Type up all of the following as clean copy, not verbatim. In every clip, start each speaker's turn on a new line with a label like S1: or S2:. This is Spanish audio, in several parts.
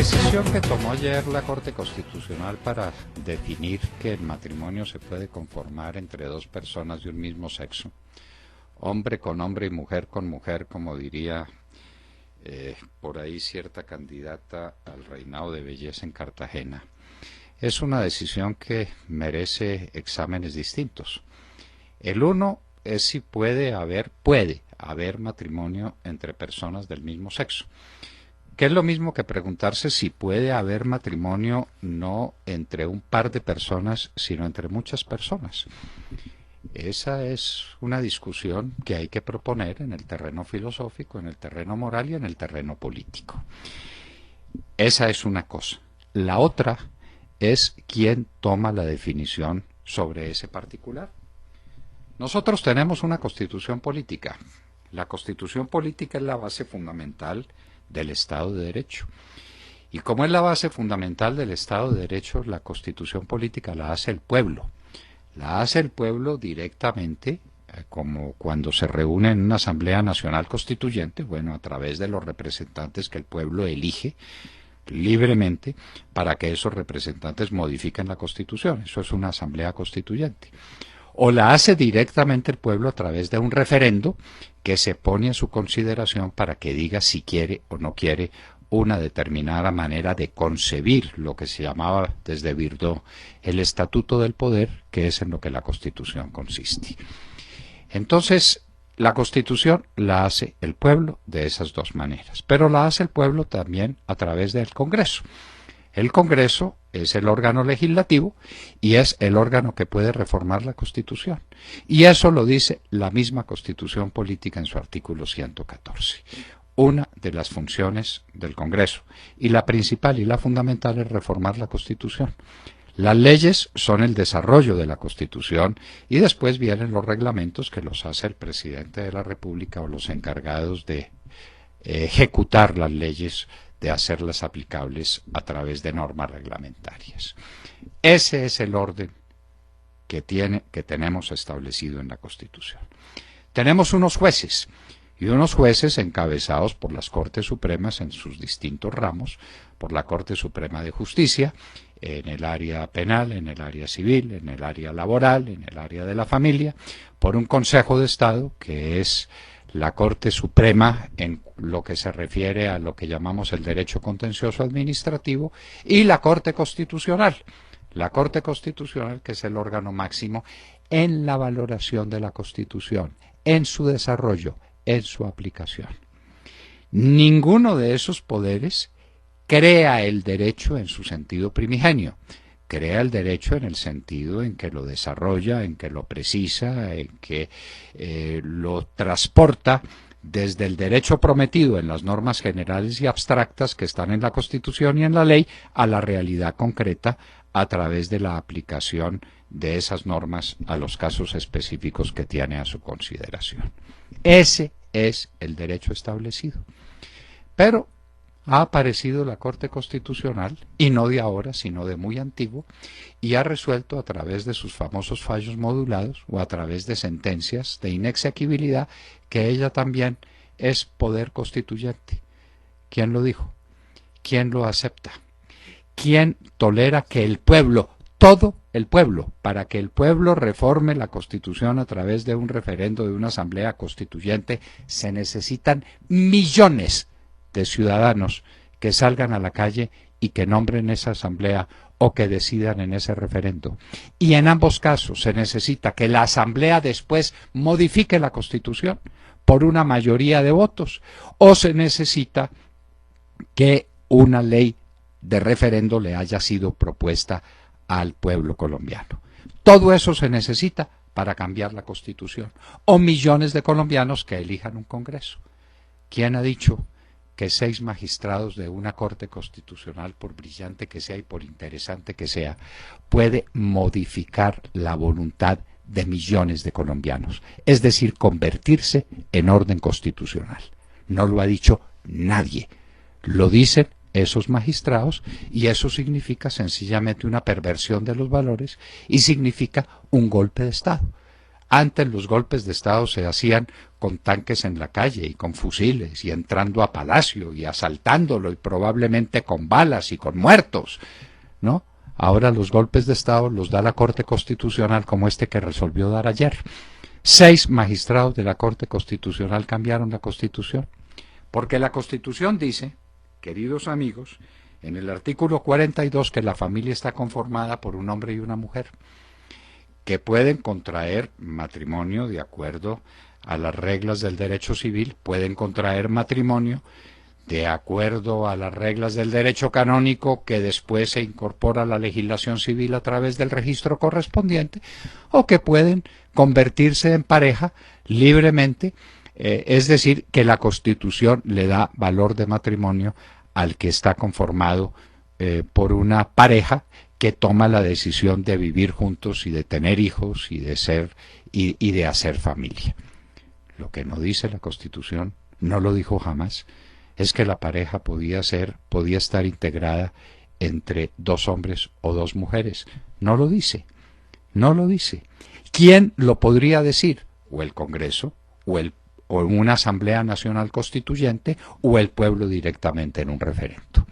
S1: decisión que tomó ayer la Corte Constitucional para definir que el matrimonio se puede conformar entre dos personas de un mismo sexo, hombre con hombre y mujer con mujer, como diría por ahí cierta candidata al reinado de belleza en Cartagena, es una decisión que merece exámenes distintos. El uno es si puede haber matrimonio entre personas del mismo sexo, que es lo mismo que preguntarse si puede haber matrimonio no entre un par de personas, sino entre muchas personas. Esa es una discusión que hay que proponer en el terreno filosófico, en el terreno moral y en el terreno político. Esa es una cosa. La otra es quién toma la definición sobre ese particular. Nosotros tenemos una constitución política. La constitución política es la base fundamental del Estado de Derecho. Y como es la base fundamental del Estado de Derecho, la constitución política la hace el pueblo. La hace el pueblo directamente, como cuando se reúne en una Asamblea Nacional Constituyente, bueno, a través de los representantes que el pueblo elige libremente para que esos representantes modifiquen la Constitución. Eso es una Asamblea Constituyente. O la hace directamente el pueblo a través de un referendo que se pone a su consideración para que diga si quiere o no quiere una determinada manera de concebir lo que se llamaba desde Virdo el estatuto del poder, que es en lo que la Constitución consiste. Entonces, la Constitución la hace el pueblo de esas dos maneras, pero la hace el pueblo también a través del Congreso. El Congreso es el órgano legislativo y es el órgano que puede reformar la Constitución. Y eso lo dice la misma Constitución política en su artículo 114. Una de las funciones del Congreso, y la principal y la fundamental, es reformar la Constitución. Las leyes son el desarrollo de la Constitución y después vienen los reglamentos que los hace el presidente de la República o los encargados de ejecutar las leyes, de hacerlas aplicables a través de normas reglamentarias. Ese es el orden que tenemos establecido en la Constitución. Tenemos unos jueces, y unos jueces encabezados por las Cortes Supremas en sus distintos ramos, por la Corte Suprema de Justicia, en el área penal, en el área civil, en el área laboral, en el área de la familia, por un Consejo de Estado, que es la Corte Suprema en lo que se refiere a lo que llamamos el derecho contencioso administrativo, y la Corte Constitucional. La Corte Constitucional, que es el órgano máximo en la valoración de la Constitución, en su desarrollo, en su aplicación. Ninguno de esos poderes crea el derecho en su sentido primigenio. Crea el derecho en el sentido en que lo desarrolla, en que lo precisa, en que lo transporta desde el derecho prometido en las normas generales y abstractas que están en la Constitución y en la ley a la realidad concreta a través de la aplicación de esas normas a los casos específicos que tiene a su consideración. Ese es el derecho establecido. Pero ha aparecido la Corte Constitucional, y no de ahora, sino de muy antiguo, y ha resuelto a través de sus famosos fallos modulados o a través de sentencias de inexequibilidad que ella también es poder constituyente. ¿Quién lo dijo? ¿Quién lo acepta? ¿Quién tolera que el pueblo, todo el pueblo, para que el pueblo reforme la Constitución a través de un referendo, de una asamblea constituyente, se necesitan millones de ciudadanos que salgan a la calle y que nombren esa asamblea o que decidan en ese referendo? Y en ambos casos se necesita que la asamblea después modifique la Constitución por una mayoría de votos, o se necesita que una ley de referendo le haya sido propuesta al pueblo colombiano. Todo eso se necesita para cambiar la Constitución, o millones de colombianos que elijan un Congreso. ¿Quién ha dicho que 6 magistrados de una Corte Constitucional, por brillante que sea y por interesante que sea, puede modificar la voluntad de millones de colombianos? Es decir, convertirse en orden constitucional. No lo ha dicho nadie. Lo dicen esos magistrados, y eso significa sencillamente una perversión de los valores y significa un golpe de Estado. Antes los golpes de Estado se hacían con tanques en la calle y con fusiles y entrando a palacio y asaltándolo y probablemente con balas y con muertos, ¿no? Ahora los golpes de Estado los da la Corte Constitucional como este que resolvió dar ayer. 6 magistrados de la Corte Constitucional cambiaron la Constitución. Porque la Constitución dice, queridos amigos, en el artículo 42 que la familia está conformada por un hombre y una mujer, que pueden contraer matrimonio de acuerdo a las reglas del derecho civil, pueden contraer matrimonio de acuerdo a las reglas del derecho canónico que después se incorpora a la legislación civil a través del registro correspondiente, o que pueden convertirse en pareja libremente, es decir, que la Constitución le da valor de matrimonio al que está conformado por una pareja que toma la decisión de vivir juntos y de tener hijos y de ser y de hacer familia. Lo que no dice la Constitución, no lo dijo jamás, es que la pareja podía estar integrada entre 2 hombres o 2 mujeres. No lo dice, no lo dice. ¿Quién lo podría decir? O el Congreso, o una Asamblea Nacional Constituyente, o el pueblo directamente en un referendo.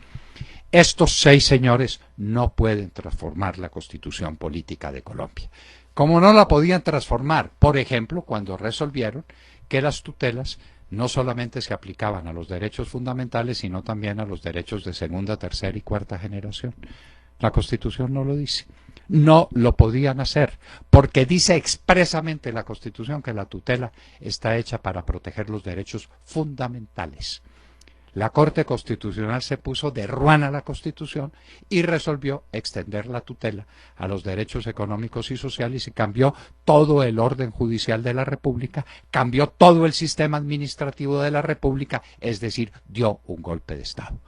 S1: Estos 6 señores no pueden transformar la Constitución política de Colombia. Como no la podían transformar, por ejemplo, cuando resolvieron que las tutelas no solamente se aplicaban a los derechos fundamentales, sino también a los derechos de segunda, tercera y cuarta generación. La Constitución no lo dice. No lo podían hacer, porque dice expresamente la Constitución que la tutela está hecha para proteger los derechos fundamentales. La Corte Constitucional se puso de ruana a la Constitución y resolvió extender la tutela a los derechos económicos y sociales y cambió todo el orden judicial de la República, cambió todo el sistema administrativo de la República, es decir, dio un golpe de Estado.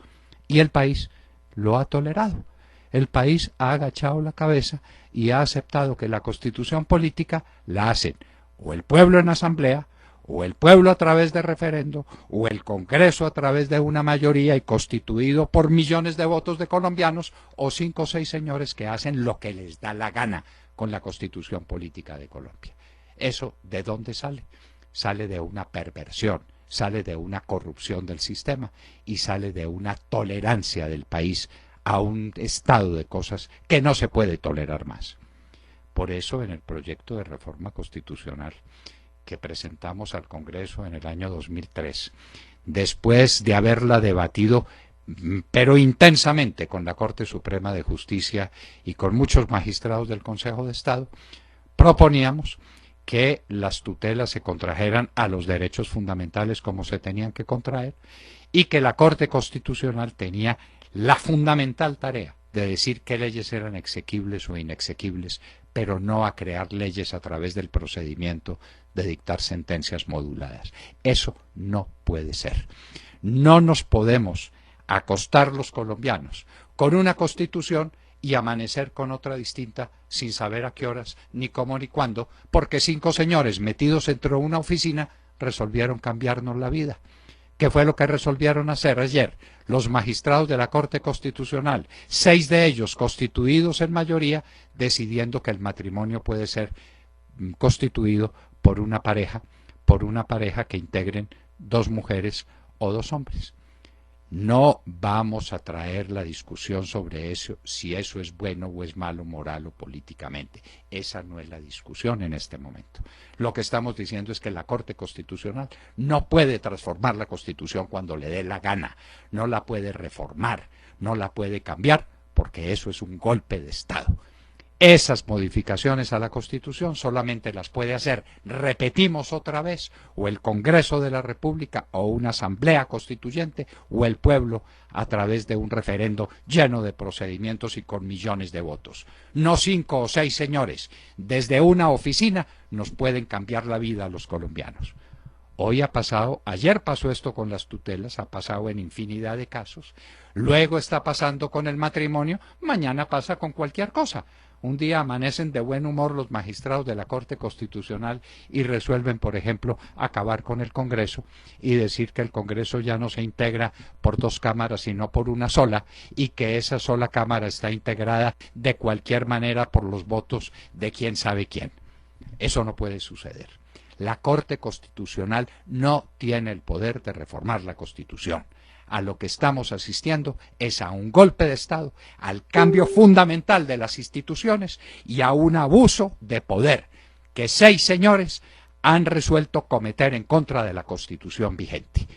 S1: Y el país lo ha tolerado. El país ha agachado la cabeza y ha aceptado que la Constitución política la hacen o el pueblo en asamblea, o el pueblo a través de referendo, o el Congreso a través de una mayoría y constituido por millones de votos de colombianos, o 5 o 6 señores que hacen lo que les da la gana con la Constitución política de Colombia. ¿Eso de dónde sale? Sale de una perversión, sale de una corrupción del sistema y sale de una tolerancia del país a un estado de cosas que no se puede tolerar más. Por eso, en el proyecto de reforma constitucional que presentamos al Congreso en el año 2003, después de haberla debatido pero intensamente con la Corte Suprema de Justicia y con muchos magistrados del Consejo de Estado, proponíamos que las tutelas se contrajeran a los derechos fundamentales como se tenían que contraer y que la Corte Constitucional tenía la fundamental tarea de decir qué leyes eran exequibles o inexequibles, pero no a crear leyes a través del procedimiento de dictar sentencias moduladas. Eso no puede ser. No nos podemos acostar los colombianos con una constitución y amanecer con otra distinta sin saber a qué horas, ni cómo ni cuándo, porque 5 señores metidos dentro de una oficina resolvieron cambiarnos la vida. ¿Qué fue lo que resolvieron hacer ayer los magistrados de la Corte Constitucional? 6 de ellos constituidos en mayoría, decidiendo que el matrimonio puede ser constituido por una pareja que integren 2 mujeres o 2 hombres. No vamos a traer la discusión sobre eso, si eso es bueno o es malo moral o políticamente. Esa no es la discusión en este momento. Lo que estamos diciendo es que la Corte Constitucional no puede transformar la Constitución cuando le dé la gana, no la puede reformar, no la puede cambiar, porque eso es un golpe de Estado. Esas modificaciones a la Constitución solamente las puede hacer, repetimos otra vez, o el Congreso de la República, o una Asamblea Constituyente, o el pueblo a través de un referendo lleno de procedimientos y con millones de votos. No 5 o 6 señores, desde una oficina nos pueden cambiar la vida a los colombianos. Hoy ha pasado, ayer pasó esto con las tutelas, ha pasado en infinidad de casos, luego está pasando con el matrimonio, mañana pasa con cualquier cosa. Un día amanecen de buen humor los magistrados de la Corte Constitucional y resuelven, por ejemplo, acabar con el Congreso y decir que el Congreso ya no se integra por 2 cámaras, sino por una sola, y que esa sola cámara está integrada de cualquier manera por los votos de quién sabe quién. Eso no puede suceder. La Corte Constitucional no tiene el poder de reformar la Constitución. A lo que estamos asistiendo es a un golpe de Estado, al cambio fundamental de las instituciones y a un abuso de poder que 6 señores han resuelto cometer en contra de la Constitución vigente.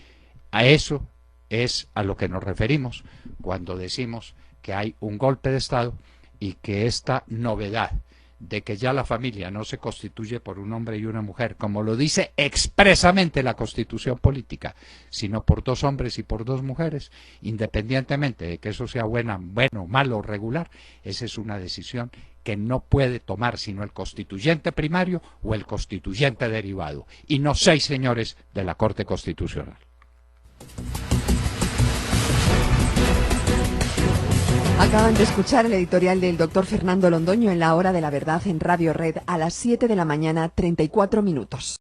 S1: A eso es a lo que nos referimos cuando decimos que hay un golpe de Estado y que esta novedad de que ya la familia no se constituye por un hombre y una mujer, como lo dice expresamente la Constitución política, sino por 2 hombres y por 2 mujeres, independientemente de que eso sea bueno, malo o regular, esa es una decisión que no puede tomar sino el constituyente primario o el constituyente derivado, y no 6 señores de la Corte Constitucional.
S2: Acaban de escuchar el editorial del doctor Fernando Londoño en La Hora de la Verdad en Radio Red a las 7 de la mañana, 34 minutos.